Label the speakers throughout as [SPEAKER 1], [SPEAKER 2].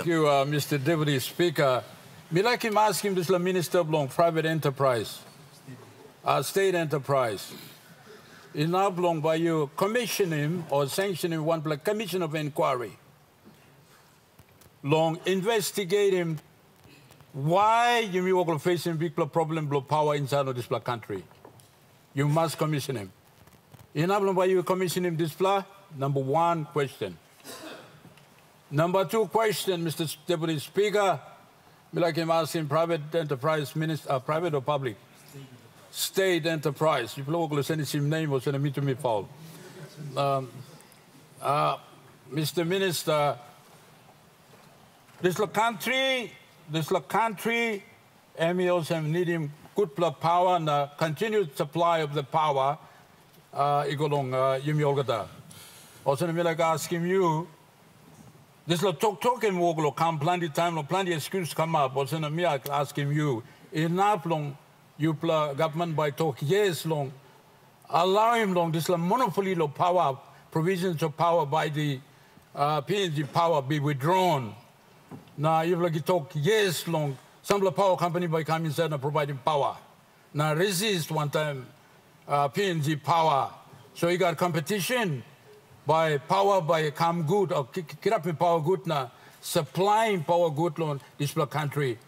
[SPEAKER 1] Thank you, Mr. Deputy Speaker. Me like him ask him this la Minister of Private Enterprise, State Enterprise. Is now belong by you commission him or sanction him one like commission of inquiry. Long investigate him why you are facing big problem blow power inside of this country. You must commission him. In now by you commission him this number one question. Number two question, Mr. Deputy Speaker, me like him asking private enterprise minister, private or public? State enterprise. You will send him name or send me to me fall. Mr. Minister, this country, MEOs have needing good power and continued supply of the power. Also, me like asking you. This talk and walk come plenty time, plenty excuse come up. Also, me asking you, enough long you government by talk years long, allow him long this monopoly of power, provisions of power by the PNG power be withdrawn. Now you like talk years long, some power company by coming inside and providing power. Now resist one time PNG power, so you got competition. By power, by come good, or get up in power good now, supplying power good on this country.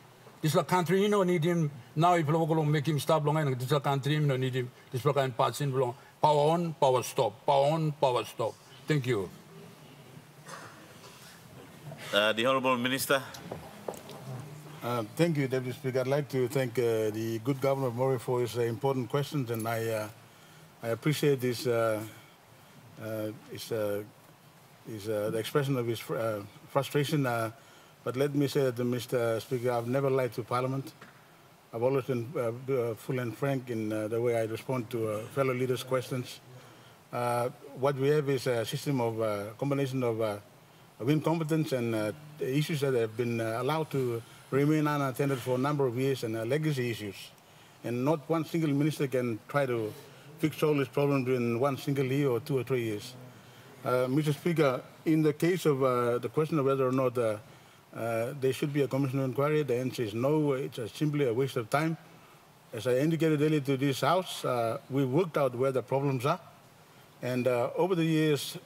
[SPEAKER 1] This country, you know, need him now. If you make him stop long, and this country, you know, need him. This kind passing long. Power on, power stop. Power on, power stop. Thank you.
[SPEAKER 2] The Honourable Minister.
[SPEAKER 3] Thank you, Deputy Speaker. I'd like to thank the good Governor of Morobe for his important questions, and I appreciate this. The expression of his frustration. But let me say that, Mr. Speaker, I've never lied to Parliament. I've always been full and frank in the way I respond to fellow leaders' questions. What we have is a system of combination of incompetence and issues that have been allowed to remain unattended for a number of years, and legacy issues. And not one single minister can try to fix all these problems in one single year or 2 or 3 years. Mr. Speaker, in the case of the question of whether or not there should be a commission of inquiry, the answer is no. It's simply a waste of time. As I indicated earlier to this House, we worked out where the problems are. And over the years,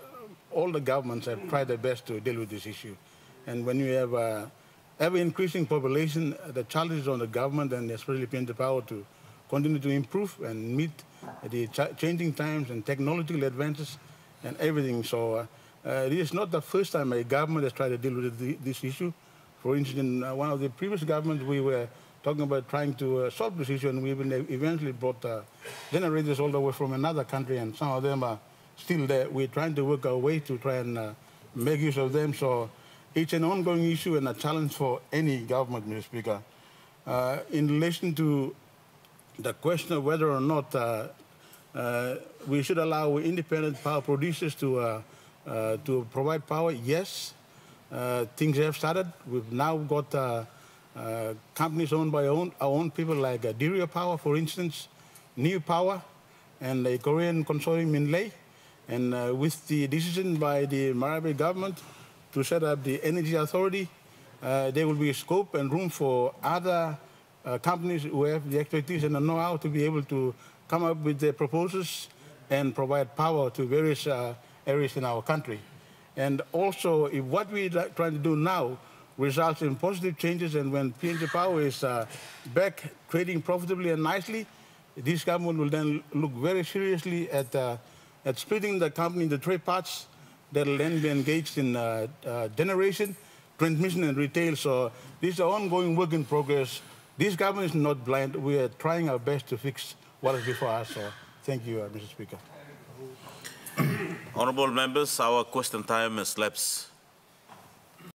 [SPEAKER 3] all the governments have tried their best to deal with this issue. And when you have ever-increasing population, the challenge is on the government and especially PNG Power to continue to improve and meet the changing times and technological advances and everything. So it is not the first time a government has tried to deal with this issue. For instance, in one of the previous governments, we were talking about trying to solve this issue, and we eventually brought generators all the way from another country, and some of them are still there. We're trying to work our way to try and make use of them. So it's an ongoing issue and a challenge for any government, Mr. Speaker. In relation to the question of whether or not we should allow independent power producers to provide power, yes, things have started. We've now got companies owned by our own people, like Dirio Power, for instance, New Power, and a Korean consortium in Leh. And with the decision by the Morobe government to set up the Energy Authority, there will be scope and room for other companies who have the expertise and the know-how to be able to come up with their proposals and provide power to various areas in our country. And also, if what we're trying to do now results in positive changes, and when PNG Power is back trading profitably and nicely, this government will then look very seriously at splitting the company into 3 parts that will then be engaged in generation, transmission, and retail. So this is an ongoing work in progress. This government is not blind. We are trying our best to fix what is before us. So thank you, Mr. Speaker.
[SPEAKER 2] Honourable members, our question time has lapsed.